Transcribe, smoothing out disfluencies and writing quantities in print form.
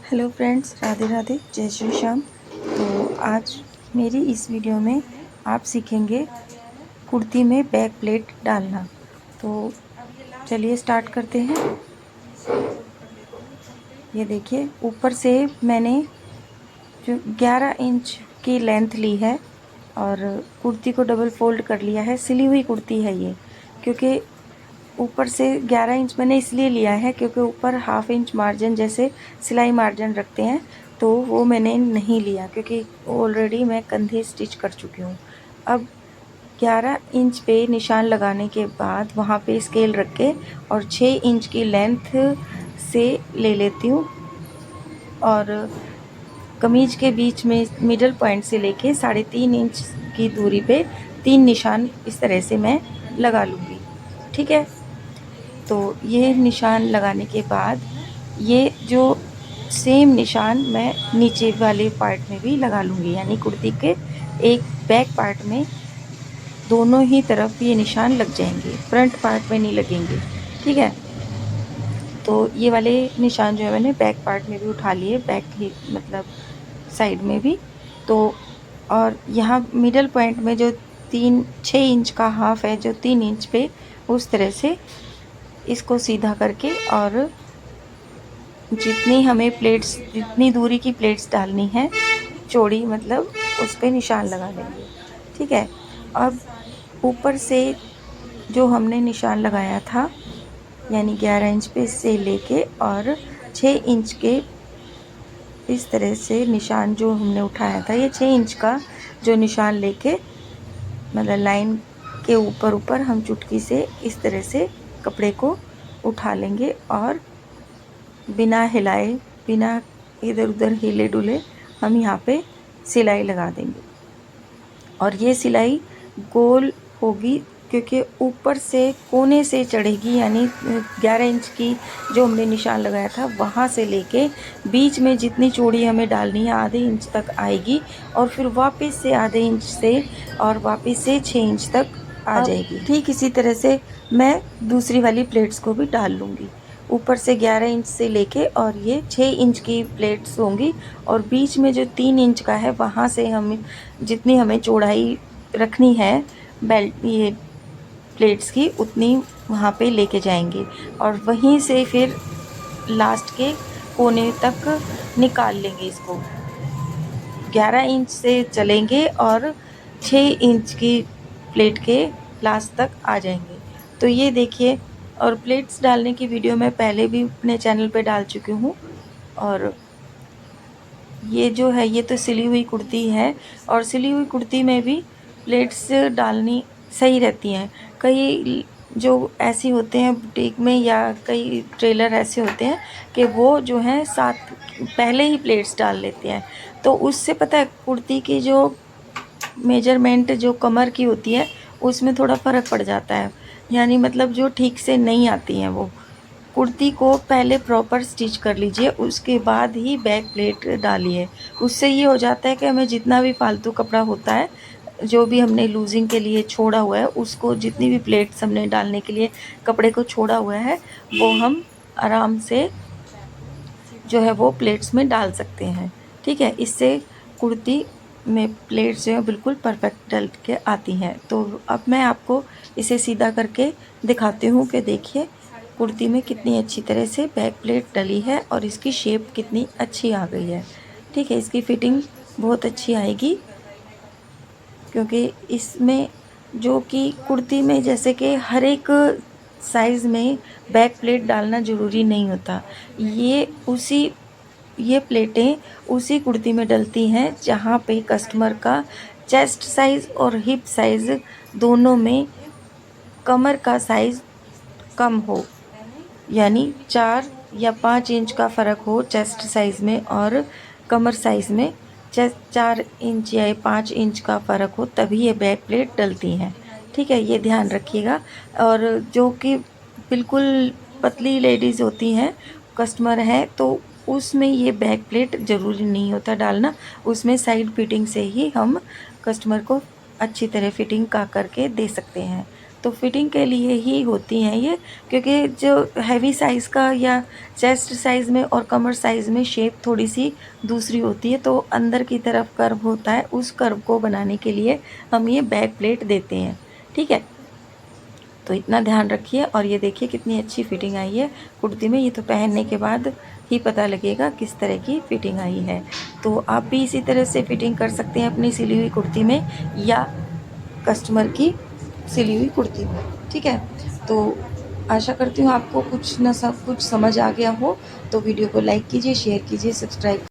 Hello friends, Radhe Radhe, जय श्री श्याम। तो आज मेरी इस वीडियो में आप सीखेंगे कुर्ती में बैक प्लेट डालना। तो चलिए स्टार्ट करते हैं। ये देखिए, ऊपर से मैंने जो 11 इंच की लेंथ ली है और कुर्ती को डबल फोल्ड कर लिया है। सिली हुई कुर्ती है ये, क्योंकि ऊपर से 11 इंच मैंने इसलिए लिया है क्योंकि ऊपर हाफ इंच मार्जिन जैसे सिलाई मार्जिन रखते हैं, तो वो मैंने नहीं लिया क्योंकि ऑलरेडी मैं कंधे स्टिच कर चुकी हूँ। अब 11 इंच पे निशान लगाने के बाद वहाँ पे स्केल रख के और 6 इंच की लेंथ से ले लेती हूँ और कमीज के बीच में मिडल पॉइंट से लेके 3.5 इंच की दूरी पे 3 निशान इस तरह से मैं लगा लूँगी। ठीक है, तो ये निशान लगाने के बाद ये जो सेम निशान मैं नीचे वाले पार्ट में भी लगा लूँगी, यानी कुर्ती के एक बैक पार्ट में दोनों ही तरफ ये निशान लग जाएंगे, फ्रंट पार्ट में नहीं लगेंगे। ठीक है, तो ये वाले निशान जो है मैंने बैक पार्ट में भी उठा लिए, बैक ही मतलब साइड में भी। तो और यहाँ मिडल पॉइंट में जो 6 इंच का हाफ है, जो 3 इंच पे, उस तरह से इसको सीधा करके और जितनी हमें प्लेट्स, जितनी दूरी की प्लेट्स डालनी है चौड़ी, मतलब उस पे निशान लगा लेंगे। ठीक है, अब ऊपर से जो हमने निशान लगाया था, यानी 11 इंच पे से लेके और 6 इंच के इस तरह से निशान जो हमने उठाया था, ये 6 इंच का जो निशान लेके मतलब लाइन के ऊपर ऊपर हम चुटकी से इस तरह से कपड़े को उठा लेंगे और बिना हिलाए, बिना इधर उधर हिले डुले हम यहाँ पे सिलाई लगा देंगे। और ये सिलाई गोल होगी क्योंकि ऊपर से कोने से चढ़ेगी, यानी 11 इंच की जो हमने निशान लगाया था वहाँ से लेके बीच में जितनी चौड़ी हमें डालनी है आधे इंच तक आएगी, और फिर वापस से आधे इंच से और वापस से 6 इंच तक आ जाएगी। ठीक इसी तरह से मैं दूसरी वाली प्लेट्स को भी डाल लूँगी। ऊपर से 11 इंच से लेके और ये 6 इंच की प्लेट्स होंगी, और बीच में जो 3 इंच का है वहाँ से हम जितनी हमें चौड़ाई रखनी है बेल्ट ये प्लेट्स की, उतनी वहाँ पे लेके जाएंगे और वहीं से फिर लास्ट के कोने तक निकाल लेंगे इसको। 11 इंच से चलेंगे और 6 इंच की प्लेट के लास्ट तक आ जाएंगे। तो ये देखिए, और प्लेट्स डालने की वीडियो मैं पहले भी अपने चैनल पे डाल चुकी हूँ। और ये जो है ये तो सिली हुई कुर्ती है, और सिली हुई कुर्ती में भी प्लेट्स डालनी सही रहती हैं। कई जो ऐसी होते हैं बुटीक में या कई टेलर ऐसे होते हैं कि वो जो हैं साथ पहले ही प्लेट्स डाल लेते हैं, तो उससे पता है कुर्ती की जो मेजरमेंट जो कमर की होती है उसमें थोड़ा फ़र्क पड़ जाता है, यानी मतलब जो ठीक से नहीं आती हैं वो। कुर्ती को पहले प्रॉपर स्टिच कर लीजिए, उसके बाद ही बैक प्लेट डालिए। उससे ये हो जाता है कि हमें जितना भी फालतू कपड़ा होता है, जो भी हमने लूजिंग के लिए छोड़ा हुआ है, उसको जितनी भी प्लेट्स हमने डालने के लिए कपड़े को छोड़ा हुआ है, वो हम आराम से जो है वो प्लेट्स में डाल सकते हैं। ठीक है, इससे कुर्ती में प्लेट्स जो है बिल्कुल परफेक्ट डल के आती हैं। तो अब मैं आपको इसे सीधा करके दिखाती हूँ कि देखिए कुर्ती में कितनी अच्छी तरह से बैक प्लेट डली है और इसकी शेप कितनी अच्छी आ गई है। ठीक है, इसकी फिटिंग बहुत अच्छी आएगी क्योंकि इसमें जो कि कुर्ती में जैसे कि हर एक साइज़ में बैक प्लेट डालना ज़रूरी नहीं होता। ये प्लेटें उसी कुर्ती में डलती हैं जहाँ पे कस्टमर का चेस्ट साइज़ और हिप साइज़ दोनों में कमर का साइज़ कम हो, यानी 4 या 5 इंच का फ़र्क हो चेस्ट साइज़ में और कमर साइज़ में। 4 इंच या 5 इंच का फ़र्क हो तभी ये बैक प्लेट डलती हैं। ठीक है, ये ध्यान रखिएगा। और जो कि बिल्कुल पतली लेडीज़ होती हैं, कस्टमर हैं, तो उसमें ये बैक प्लेट ज़रूरी नहीं होता डालना। उसमें साइड फिटिंग से ही हम कस्टमर को अच्छी तरह फिटिंग का करके दे सकते हैं। तो फिटिंग के लिए ही होती हैं ये, क्योंकि जो हैवी साइज़ का या चेस्ट साइज़ में और कमर साइज़ में शेप थोड़ी सी दूसरी होती है, तो अंदर की तरफ कर्व होता है, उस कर्व को बनाने के लिए हम ये बैक प्लेट देते हैं। ठीक है, तो इतना ध्यान रखिए। और ये देखिए कितनी अच्छी फिटिंग आई है कुर्ती में। ये तो पहनने के बाद ही पता लगेगा किस तरह की फ़िटिंग आई है। तो आप भी इसी तरह से फ़िटिंग कर सकते हैं अपनी सिली हुई कुर्ती में या कस्टमर की सिली हुई कुर्ती में। ठीक है, तो आशा करती हूँ आपको कुछ न सब कुछ समझ आ गया हो। तो वीडियो को लाइक कीजिए, शेयर कीजिए, सब्सक्राइब